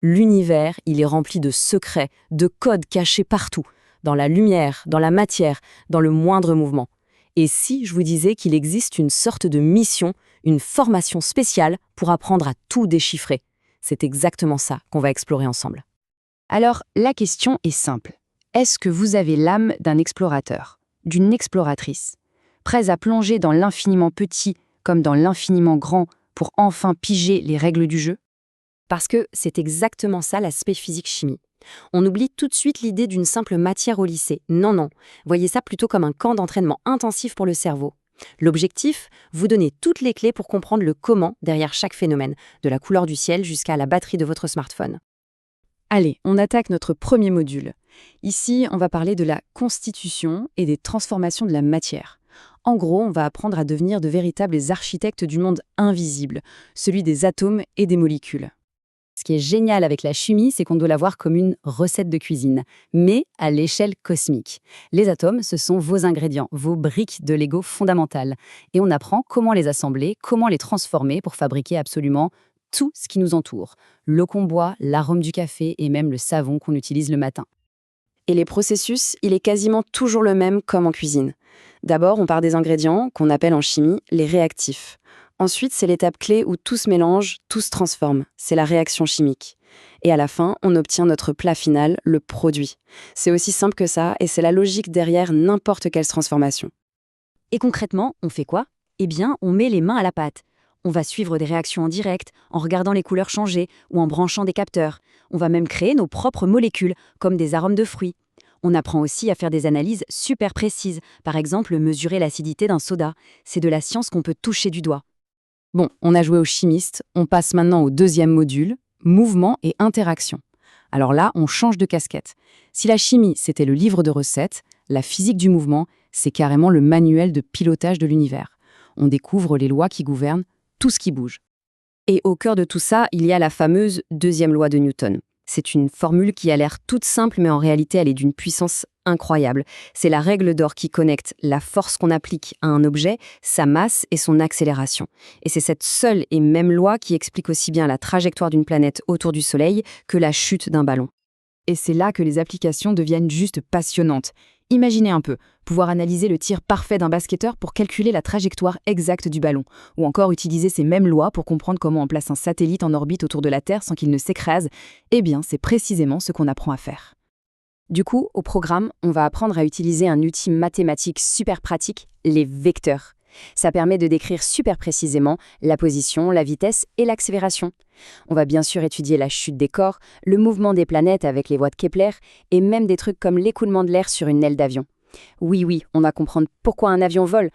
L'univers, il est rempli de secrets, de codes cachés partout, dans la lumière, dans la matière, dans le moindre mouvement. Et si je vous disais qu'il existe une sorte de mission, une formation spéciale pour apprendre à tout déchiffrer? C'est exactement ça qu'on va explorer ensemble. Alors, la question est simple. Est-ce que vous avez l'âme d'un explorateur, d'une exploratrice, prêts à plonger dans l'infiniment petit comme dans l'infiniment grand pour enfin piger les règles du jeu? Parce que c'est exactement ça l'aspect physique-chimie. On oublie tout de suite l'idée d'une simple matière au lycée. Non, non. Voyez ça plutôt comme un camp d'entraînement intensif pour le cerveau. L'objectif, vous donner toutes les clés pour comprendre le comment derrière chaque phénomène, de la couleur du ciel jusqu'à la batterie de votre smartphone. Allez, on attaque notre premier module. Ici, on va parler de la constitution et des transformations de la matière. En gros, on va apprendre à devenir de véritables architectes du monde invisible, celui des atomes et des molécules. Ce qui est génial avec la chimie, c'est qu'on doit la voir comme une recette de cuisine, mais à l'échelle cosmique. Les atomes, ce sont vos ingrédients, vos briques de Lego fondamentales. Et on apprend comment les assembler, comment les transformer pour fabriquer absolument tout ce qui nous entoure. L'eau qu'on boit, l'arôme du café et même le savon qu'on utilise le matin. Et les processus, il est quasiment toujours le même comme en cuisine. D'abord, on part des ingrédients, qu'on appelle en chimie les réactifs. Ensuite, c'est l'étape clé où tout se mélange, tout se transforme. C'est la réaction chimique. Et à la fin, on obtient notre plat final, le produit. C'est aussi simple que ça, et c'est la logique derrière n'importe quelle transformation. Et concrètement, on fait quoi? Eh bien, on met les mains à la pâte. On va suivre des réactions en direct, en regardant les couleurs changer ou en branchant des capteurs. On va même créer nos propres molécules, comme des arômes de fruits. On apprend aussi à faire des analyses super précises, par exemple mesurer l'acidité d'un soda. C'est de la science qu'on peut toucher du doigt. Bon, on a joué aux chimistes, on passe maintenant au deuxième module, mouvement et interaction. Alors là, on change de casquette. Si la chimie, c'était le livre de recettes, la physique du mouvement, c'est carrément le manuel de pilotage de l'univers. On découvre les lois qui gouvernent tout ce qui bouge. Et au cœur de tout ça, il y a la fameuse deuxième loi de Newton. C'est une formule qui a l'air toute simple, mais en réalité, elle est d'une puissance incroyable. C'est la règle d'or qui connecte la force qu'on applique à un objet, sa masse et son accélération. Et c'est cette seule et même loi qui explique aussi bien la trajectoire d'une planète autour du Soleil que la chute d'un ballon. Et c'est là que les applications deviennent juste passionnantes. Imaginez un peu, pouvoir analyser le tir parfait d'un basketteur pour calculer la trajectoire exacte du ballon, ou encore utiliser ces mêmes lois pour comprendre comment on place un satellite en orbite autour de la Terre sans qu'il ne s'écrase. Eh bien, c'est précisément ce qu'on apprend à faire. Du coup, au programme, on va apprendre à utiliser un outil mathématique super pratique, les vecteurs. Ça permet de décrire super précisément la position, la vitesse et l'accélération. On va bien sûr étudier la chute des corps, le mouvement des planètes avec les voies de Kepler, et même des trucs comme l'écoulement de l'air sur une aile d'avion. Oui, on va comprendre pourquoi un avion vole.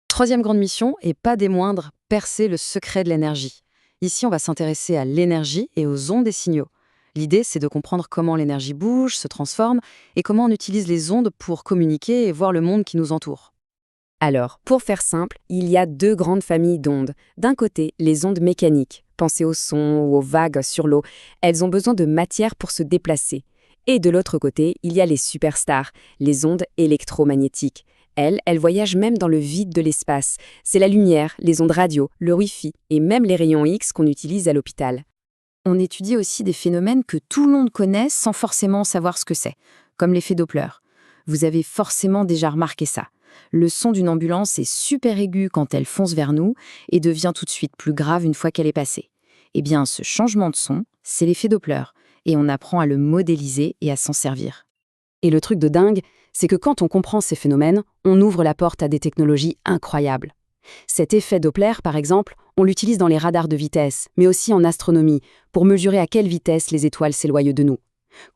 Troisième grande mission, et pas des moindres, percer le secret de l'énergie. Ici, on va s'intéresser à l'énergie et aux ondes des signaux. L'idée, c'est de comprendre comment l'énergie bouge, se transforme, et comment on utilise les ondes pour communiquer et voir le monde qui nous entoure. Alors, pour faire simple, il y a deux grandes familles d'ondes. D'un côté, les ondes mécaniques. Pensez aux sons ou aux vagues sur l'eau. Elles ont besoin de matière pour se déplacer. Et de l'autre côté, il y a les superstars, les ondes électromagnétiques. Elles voyagent même dans le vide de l'espace. C'est la lumière, les ondes radio, le Wi-Fi et même les rayons X qu'on utilise à l'hôpital. On étudie aussi des phénomènes que tout le monde connaît sans forcément savoir ce que c'est, comme l'effet Doppler. Vous avez forcément déjà remarqué ça. Le son d'une ambulance est super aigu quand elle fonce vers nous et devient tout de suite plus grave une fois qu'elle est passée. Eh bien, ce changement de son, c'est l'effet Doppler, et on apprend à le modéliser et à s'en servir. Et le truc de dingue, c'est que quand on comprend ces phénomènes, on ouvre la porte à des technologies incroyables. Cet effet Doppler, par exemple, on l'utilise dans les radars de vitesse, mais aussi en astronomie, pour mesurer à quelle vitesse les étoiles s'éloignent de nous.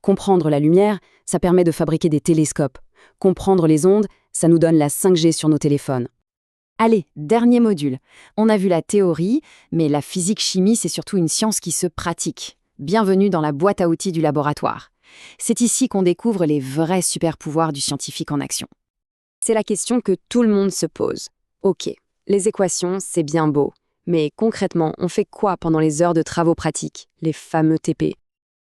Comprendre la lumière, ça permet de fabriquer des télescopes. Comprendre les ondes, ça nous donne la 5G sur nos téléphones. Allez, dernier module. On a vu la théorie, mais la physique-chimie, c'est surtout une science qui se pratique. Bienvenue dans la boîte à outils du laboratoire. C'est ici qu'on découvre les vrais super-pouvoirs du scientifique en action. C'est la question que tout le monde se pose. Ok, les équations, c'est bien beau. Mais concrètement, on fait quoi pendant les heures de travaux pratiques, les fameux TP?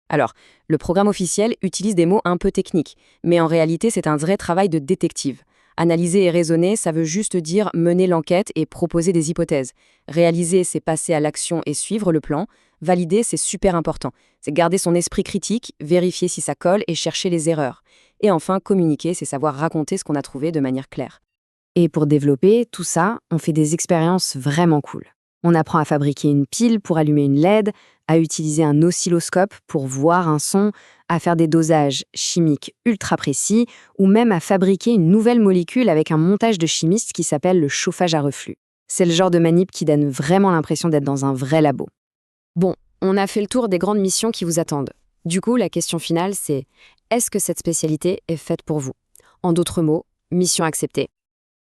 Alors, le programme officiel utilise des mots un peu techniques, mais en réalité, c'est un vrai travail de détective. Analyser et raisonner, ça veut juste dire mener l'enquête et proposer des hypothèses. Réaliser, c'est passer à l'action et suivre le plan. Valider, c'est super important. C'est garder son esprit critique, vérifier si ça colle et chercher les erreurs. Et enfin, communiquer, c'est savoir raconter ce qu'on a trouvé de manière claire. Et pour développer tout ça, on fait des expériences vraiment cool. On apprend à fabriquer une pile pour allumer une LED, à utiliser un oscilloscope pour voir un son, à faire des dosages chimiques ultra précis, ou même à fabriquer une nouvelle molécule avec un montage de chimistes qui s'appelle le chauffage à reflux. C'est le genre de manip qui donne vraiment l'impression d'être dans un vrai labo. Bon, on a fait le tour des grandes missions qui vous attendent. Du coup, la question finale, c'est est-ce que cette spécialité est faite pour vous? En d'autres mots, mission acceptée.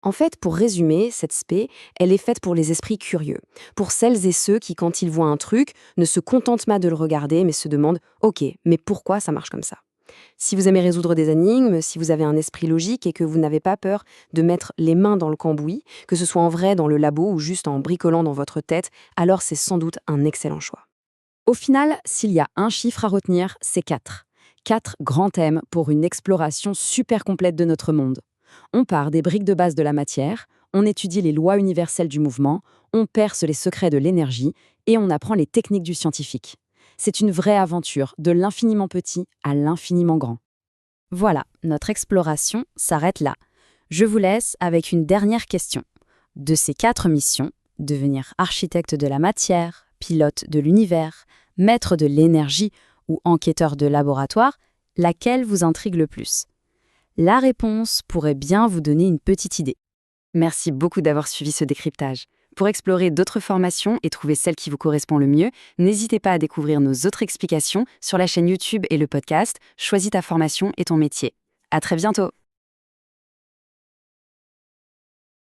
En fait, pour résumer, cette spé, elle est faite pour les esprits curieux, pour celles et ceux qui, quand ils voient un truc, ne se contentent pas de le regarder, mais se demandent « Ok, mais pourquoi ça marche comme ça ?» Si vous aimez résoudre des énigmes, si vous avez un esprit logique et que vous n'avez pas peur de mettre les mains dans le cambouis, que ce soit en vrai dans le labo ou juste en bricolant dans votre tête, alors c'est sans doute un excellent choix. Au final, s'il y a un chiffre à retenir, c'est 4. 4 grands thèmes pour une exploration super complète de notre monde. On part des briques de base de la matière, on étudie les lois universelles du mouvement, on perce les secrets de l'énergie et on apprend les techniques du scientifique. C'est une vraie aventure, de l'infiniment petit à l'infiniment grand. Voilà, notre exploration s'arrête là. Je vous laisse avec une dernière question. De ces 4 missions, devenir architecte de la matière, pilote de l'univers, maître de l'énergie ou enquêteur de laboratoire, laquelle vous intrigue le plus? La réponse pourrait bien vous donner une petite idée. Merci beaucoup d'avoir suivi ce décryptage. Pour explorer d'autres formations et trouver celle qui vous correspond le mieux, n'hésitez pas à découvrir nos autres explications sur la chaîne YouTube et le podcast Choisis ta formation et ton métier. À très bientôt!